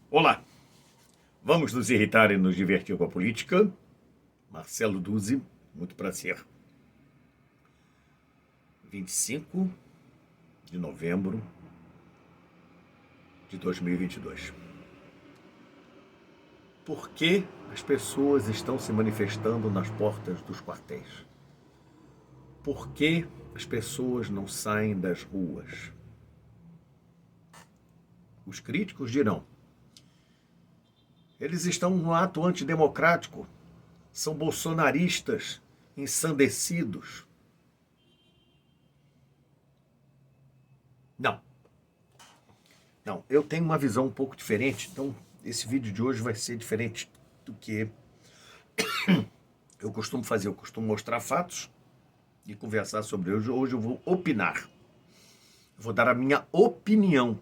Olá, vamos nos irritar e nos divertir com a política. Marcelo Duzzi, muito prazer. 25 de novembro de 2022. Por que as pessoas estão se manifestando nas portas dos quartéis? Por que as pessoas não saem das ruas? Os críticos dirão: eles estão no ato antidemocrático, são bolsonaristas ensandecidos. Não. Não, eu tenho uma visão um pouco diferente, então esse vídeo de hoje vai ser diferente do que eu costumo fazer. Eu costumo mostrar fatos e conversar sobre eles. Hoje eu vou opinar. Eu vou dar a minha opinião.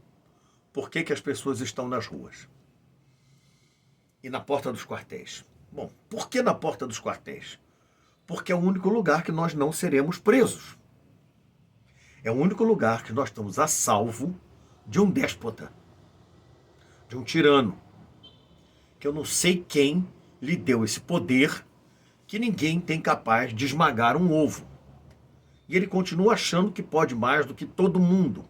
Por que as pessoas estão nas ruas? E na porta dos quartéis. Bom, por que na porta dos quartéis? Porque é o único lugar que nós não seremos presos. É o único lugar que nós estamos a salvo de um déspota, de um tirano, que eu não sei quem lhe deu esse poder, que ninguém tem capaz de esmagar um ovo. E ele continua achando que pode mais do que todo mundo.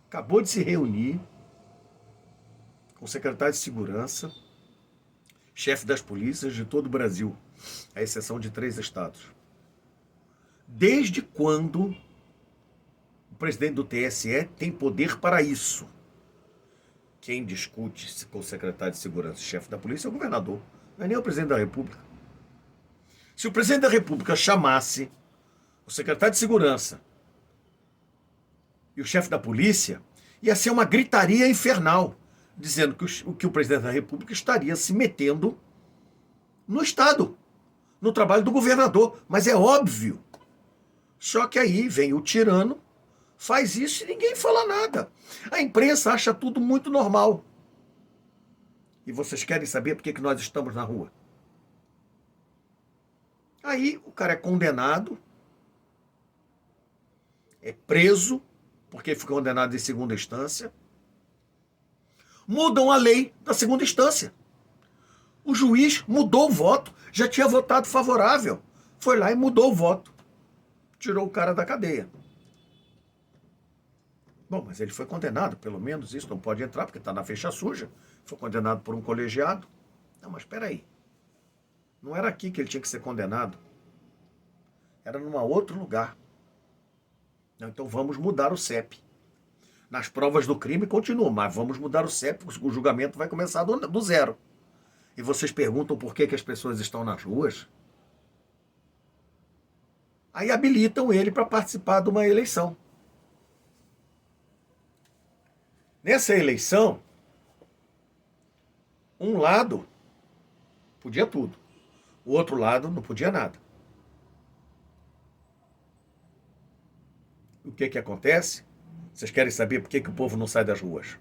Acabou de se reunir com o secretário de Segurança, chefe das polícias de todo o Brasil, à exceção de 3 estados. Desde quando o presidente do TSE tem poder para isso? Quem discute com o secretário de Segurança e chefe da polícia é o governador, não é nem o presidente da República. Se o presidente da República chamasse o secretário de Segurança e o chefe da polícia, ia ser uma gritaria infernal, dizendo que o presidente da República estaria se metendo no Estado, no trabalho do governador. Mas é óbvio. Só que aí vem o tirano, faz isso e ninguém fala nada. A imprensa acha tudo muito normal. E vocês querem saber por que nós estamos na rua? Aí o cara é condenado, é preso, porque foi condenado em segunda instância. Mudam a lei da segunda instância. O juiz mudou o voto, já tinha votado favorável. Foi lá e mudou o voto. Tirou o cara da cadeia. Bom, mas ele foi condenado, pelo menos isso não pode entrar, porque está na ficha suja. Foi condenado por um colegiado. Não, mas espera aí. Não era aqui que ele tinha que ser condenado. Era num outro lugar. Então vamos mudar o CEP. Nas provas do crime continua, mas vamos mudar o CEP, porque o julgamento vai começar do zero. E vocês perguntam por que as pessoas estão nas ruas? Aí habilitam ele para participar de uma eleição. Nessa eleição, um lado podia tudo, o outro lado não podia nada. O que acontece? Vocês querem saber por que o povo não sai das ruas?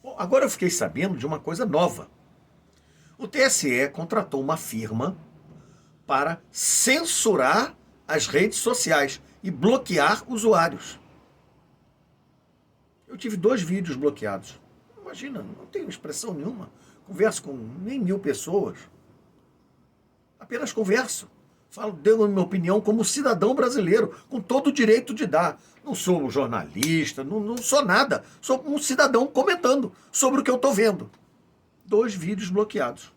Bom, agora eu fiquei sabendo de uma coisa nova. O TSE contratou uma firma para censurar as redes sociais e bloquear usuários. Eu tive 2 vídeos bloqueados. Imagina, não tenho expressão nenhuma. Converso com nem 1000 pessoas. Apenas converso. Falo, dando a minha opinião como cidadão brasileiro, com todo o direito de dar. Não sou um jornalista, não sou nada. Sou um cidadão comentando sobre o que eu estou vendo. 2 vídeos bloqueados.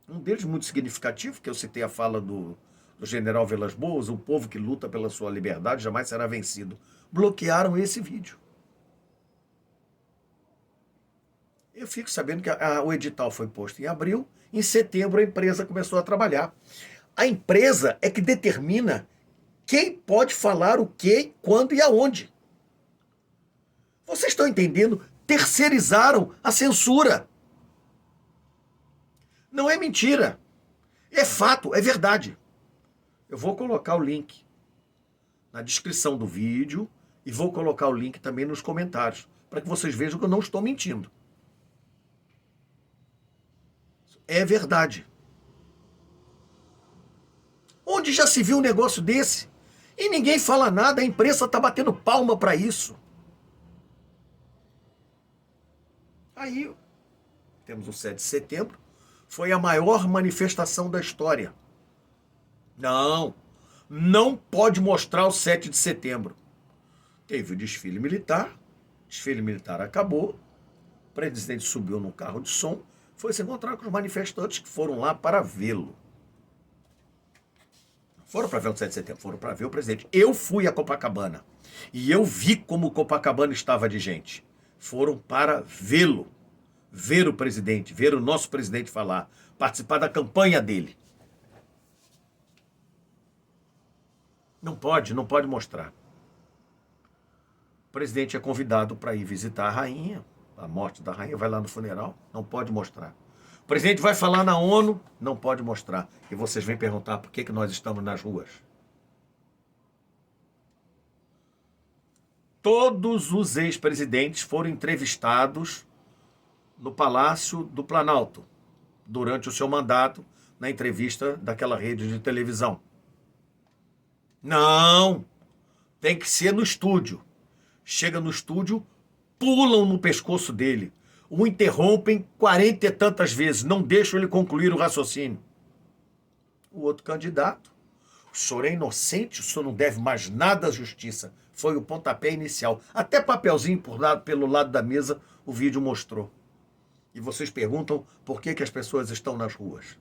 Um deles muito significativo, que eu citei a fala do general Vilas Boas: o povo que luta pela sua liberdade jamais será vencido. Bloquearam esse vídeo. Eu fico sabendo que o edital foi posto em abril, em setembro a empresa começou a trabalhar. A empresa é que determina quem pode falar o que, quando e aonde. Vocês estão entendendo? Terceirizaram a censura. Não é mentira. É fato, é verdade. Eu vou colocar o link na descrição do vídeo e vou colocar o link também nos comentários, para que vocês vejam que eu não estou mentindo. É verdade. Onde já se viu um negócio desse? E ninguém fala nada, a imprensa está batendo palma para isso. Aí, temos o 7 de setembro, foi a maior manifestação da história. Não pode mostrar o 7 de setembro. Teve o desfile militar acabou, o presidente subiu no carro de som, foi se encontrar com os manifestantes que foram lá para vê-lo. Foram para ver o 7 de setembro, foram para ver o presidente. Eu fui a Copacabana e eu vi como Copacabana estava de gente. Foram para vê-lo, ver o presidente, ver o nosso presidente falar, participar da campanha dele. Não pode mostrar. O presidente é convidado para ir visitar a rainha, a morte da rainha, vai lá no funeral, não pode mostrar. O presidente vai falar na ONU, não pode mostrar. E vocês vêm perguntar por que nós estamos nas ruas. Todos os ex-presidentes foram entrevistados no Palácio do Planalto, durante o seu mandato, na entrevista daquela rede de televisão. Não, tem que ser no estúdio. Chega no estúdio, pulam no pescoço dele, o interrompem 40 e tantas vezes, não deixam ele concluir o raciocínio. O outro candidato, o senhor é inocente, o senhor não deve mais nada à justiça. Foi o pontapé inicial. Até papelzinho pelo lado da mesa o vídeo mostrou. E vocês perguntam por que as pessoas estão nas ruas.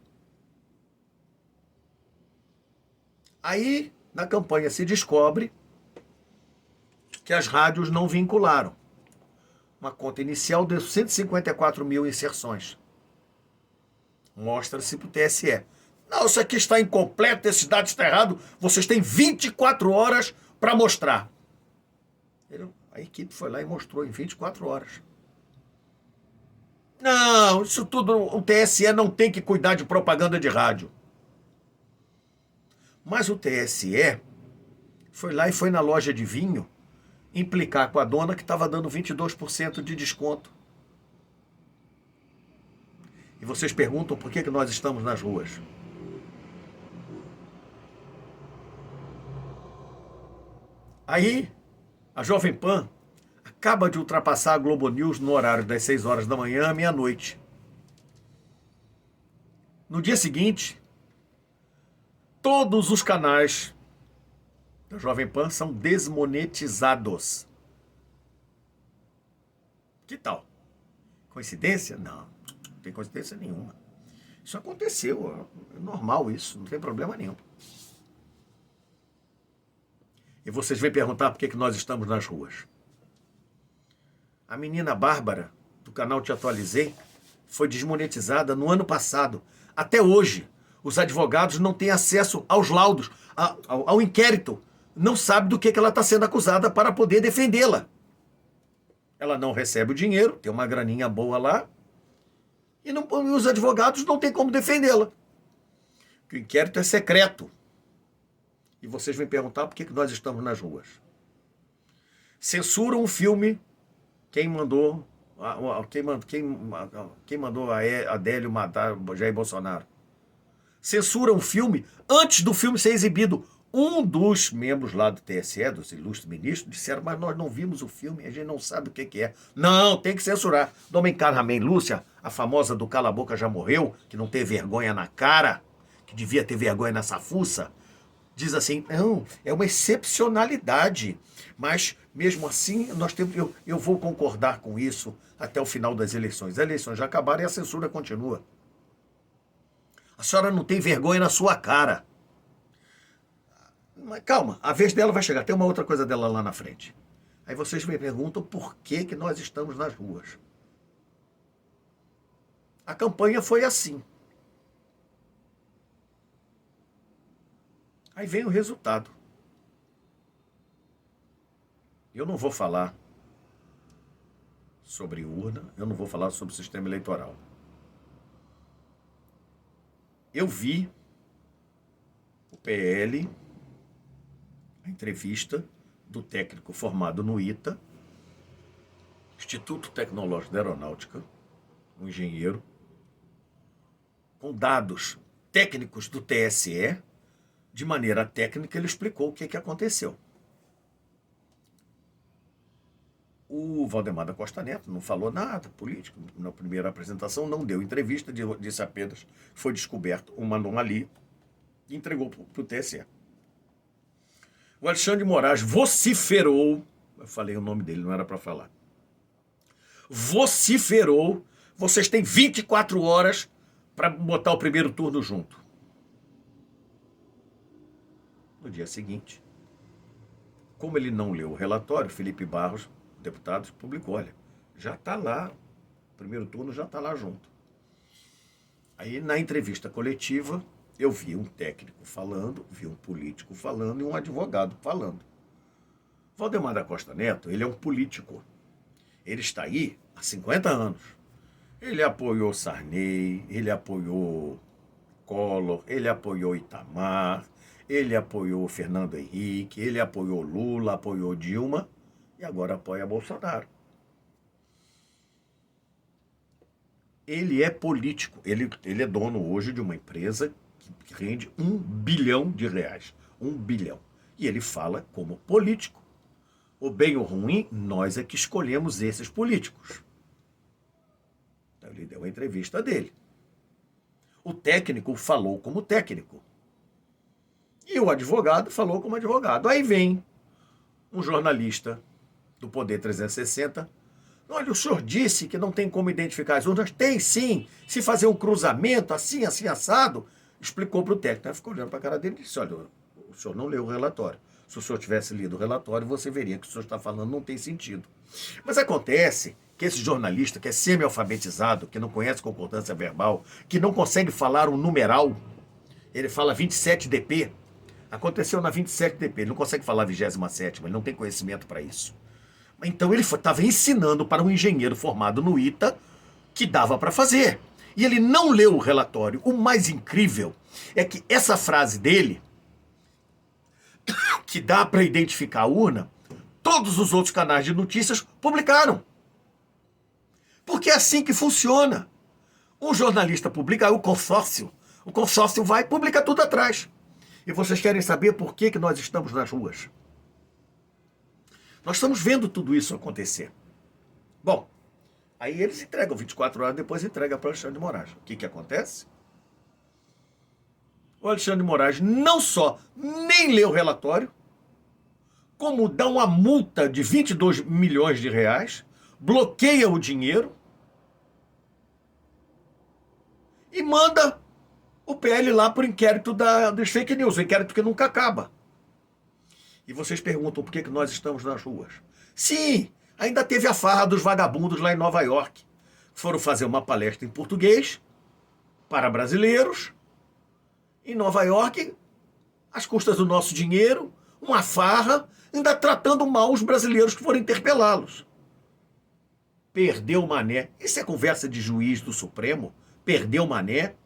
Aí, na campanha se descobre que as rádios não vincularam. Uma conta inicial deu 154 mil inserções. Mostra-se para o TSE. Não, isso aqui está incompleto, esse dado está errado. Vocês têm 24 horas para mostrar. A equipe foi lá e mostrou em 24 horas. Não, isso tudo, o TSE não tem que cuidar de propaganda de rádio. Mas o TSE foi lá e foi na loja de vinho implicar com a dona que estava dando 22% de desconto. E vocês perguntam por que nós estamos nas ruas. Aí, a Jovem Pan acaba de ultrapassar a Globo News no horário das 6 horas da manhã à meia-noite. No dia seguinte, todos os canais da Jovem Pan são desmonetizados. Que tal? Coincidência? Não tem coincidência nenhuma. Isso aconteceu, é normal isso, não tem problema nenhum. E vocês vêm perguntar por que nós estamos nas ruas. A menina Bárbara, do canal Te Atualizei, foi desmonetizada no ano passado. Até hoje, os advogados não têm acesso aos laudos, ao inquérito. Não sabe do que ela está sendo acusada para poder defendê-la. Ela não recebe o dinheiro, tem uma graninha boa lá, e os advogados não têm como defendê-la. O inquérito é secreto. E vocês vêm perguntar por que nós estamos nas ruas. Censuram um filme. Quem mandou a Adélio matar o Jair Bolsonaro? Censura um filme antes do filme ser exibido. Um dos membros lá do TSE, dos ilustres ministros, disseram, mas nós não vimos o filme, a gente não sabe o que é. Não, tem que censurar. Domenica Ramen Lúcia, a famosa do Cala a Boca já morreu, que não teve vergonha na cara, que devia ter vergonha nessa fuça, diz assim, não, é uma excepcionalidade, mas mesmo assim eu vou concordar com isso até o final das eleições. As eleições já acabaram e a censura continua. A senhora não tem vergonha na sua cara. Mas calma, a vez dela vai chegar. Tem uma outra coisa dela lá na frente. Aí vocês me perguntam por que nós estamos nas ruas. A campanha foi assim. Aí vem o resultado. Eu não vou falar sobre urna, eu não vou falar sobre o sistema eleitoral. Eu vi o PL, a entrevista do técnico formado no ITA, Instituto Tecnológico da Aeronáutica, um engenheiro, com dados técnicos do TSE, De maneira técnica, ele explicou o que aconteceu. O Valdemar da Costa Neto não falou nada político na primeira apresentação, não deu entrevista, disse apenas que foi descoberto uma anomalia e entregou para o TSE. O Alexandre de Moraes vociferou, eu falei o nome dele, não era para falar, vociferou, vocês têm 24 horas para botar o primeiro turno junto. No dia seguinte, como ele não leu o relatório, Felipe Barros, deputado, publicou, olha, já está lá, o primeiro turno já está lá junto. Aí, na entrevista coletiva, eu vi um técnico falando, vi um político falando e um advogado falando. Valdemar da Costa Neto, ele é um político. Ele está aí há 50 anos. Ele apoiou Sarney, ele apoiou Collor, ele apoiou Itamar, ele apoiou Fernando Henrique, ele apoiou Lula, apoiou Dilma e agora apoia Bolsonaro. Ele é político, ele é dono hoje de uma empresa que rende R$1 bilhão. 1 bilhão. E ele fala como político. O bem ou ruim, nós é que escolhemos esses políticos. Então ele deu a entrevista dele. O técnico falou como técnico. E o advogado falou como advogado. Aí vem um jornalista do Poder 360. Olha, o senhor disse que não tem como identificar as urnas. Tem sim. Se fazer um cruzamento assim, assim, assado, explicou para o técnico. Ele ficou olhando para a cara dele e disse, olha, o senhor não leu o relatório. Se o senhor tivesse lido o relatório, você veria que o senhor está falando não tem sentido. Mas acontece que esse jornalista, que é semi-alfabetizado, que não conhece concordância verbal, que não consegue falar um numeral, ele fala 27DP, aconteceu na 27DP, ele não consegue falar 27ª, ele não tem conhecimento para isso. Então ele estava ensinando para um engenheiro formado no ITA que dava para fazer. E ele não leu o relatório. O mais incrível é que essa frase dele, que dá para identificar a urna, todos os outros canais de notícias publicaram. Porque é assim que funciona. Um jornalista publica, aí o consórcio vai e publica tudo atrás. E vocês querem saber por que nós estamos nas ruas? Nós estamos vendo tudo isso acontecer. Bom, aí eles entregam 24 horas, depois entregam para o Alexandre de Moraes. O que acontece? O Alexandre de Moraes não só nem lê o relatório, como dá uma multa de 22 milhões de reais, bloqueia o dinheiro e manda o PL lá para o inquérito dos fake news, o inquérito que nunca acaba. E vocês perguntam por que nós estamos nas ruas. Sim, ainda teve a farra dos vagabundos lá em Nova York. Foram fazer uma palestra em português para brasileiros em Nova York, às custas do nosso dinheiro, uma farra, ainda tratando mal os brasileiros que foram interpelá-los. Perdeu o mané. Isso é conversa de juiz do Supremo. Perdeu o mané.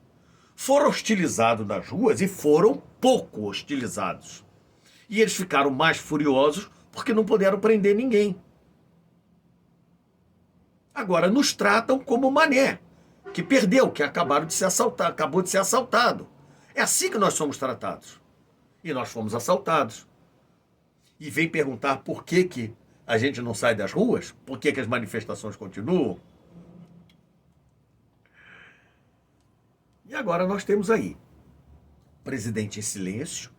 Foram hostilizados nas ruas e foram pouco hostilizados. E eles ficaram mais furiosos porque não puderam prender ninguém. Agora nos tratam como mané, que perdeu, que acabou de ser assaltado. É assim que nós somos tratados. E nós fomos assaltados. E vem perguntar por que a gente não sai das ruas? Por que as manifestações continuam? E agora nós temos aí presidente em silêncio.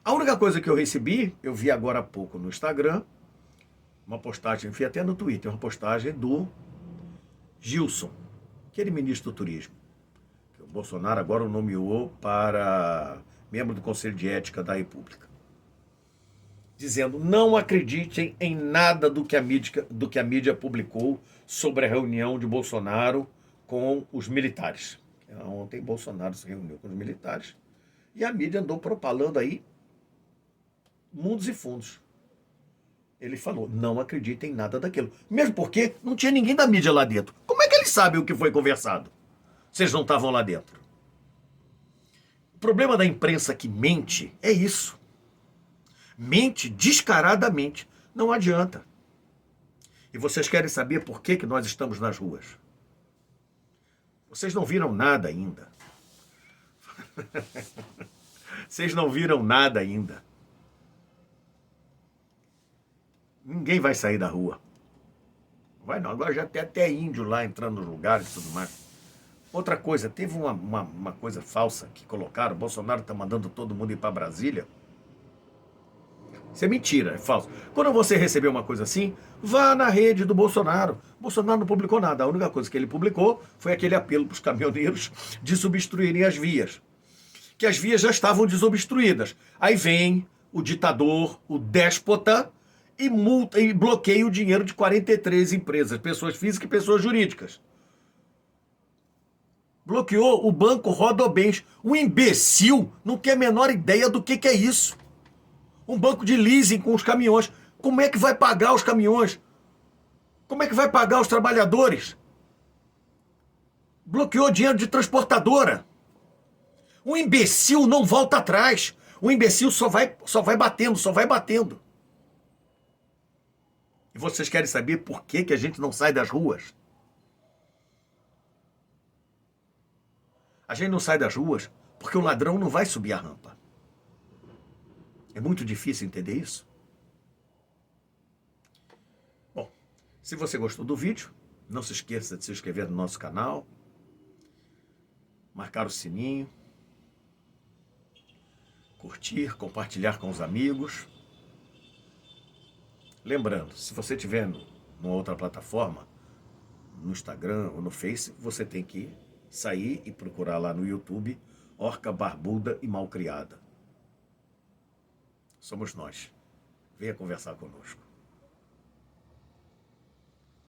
A única coisa que eu recebi, eu vi agora há pouco no Instagram, uma postagem, vi até no Twitter, uma postagem do Gilson, aquele ministro do turismo, que o Bolsonaro agora o nomeou para membro do Conselho de Ética da República, dizendo, não acreditem em nada do que a mídia publicou sobre a reunião de Bolsonaro com os militares. Ontem Bolsonaro se reuniu com os militares e a mídia andou propalando aí mundos e fundos. Ele falou, não acredita em nada daquilo. Mesmo porque não tinha ninguém da mídia lá dentro. Como é que eles sabem o que foi conversado? Vocês não estavam lá dentro. O problema da imprensa que mente é isso. Mente descaradamente. Não adianta. E vocês querem saber por que nós estamos nas ruas? Vocês não viram nada ainda. Vocês não viram nada ainda. Ninguém vai sair da rua. Vai não, agora já tem até índio lá entrando nos lugares e tudo mais. Outra coisa, teve uma coisa falsa que colocaram, o Bolsonaro está mandando todo mundo ir para Brasília. Isso é mentira, é falso. Quando você receber uma coisa assim, vá na rede do Bolsonaro. O Bolsonaro não publicou nada. A única coisa que ele publicou foi aquele apelo para os caminhoneiros de desobstruírem as vias. Que as vias já estavam desobstruídas. Aí vem o ditador, o déspota, e multa e bloqueia o dinheiro de 43 empresas, pessoas físicas e pessoas jurídicas. Bloqueou o Banco Rodobens. Um imbecil não tem a menor ideia do que é isso. Um banco de leasing com os caminhões. Como é que vai pagar os caminhões? Como é que vai pagar os trabalhadores? Bloqueou dinheiro de transportadora. Um imbecil não volta atrás. O imbecil só vai batendo, só vai batendo. E vocês querem saber por que a gente não sai das ruas? A gente não sai das ruas porque o ladrão não vai subir a rampa. É muito difícil entender isso. Bom, se você gostou do vídeo, não se esqueça de se inscrever no nosso canal, marcar o sininho, curtir, compartilhar com os amigos. Lembrando, se você estiver numa outra plataforma, no Instagram ou no Face, você tem que sair e procurar lá no YouTube Orca Barbuda e Malcriada. Somos nós. Venha conversar conosco.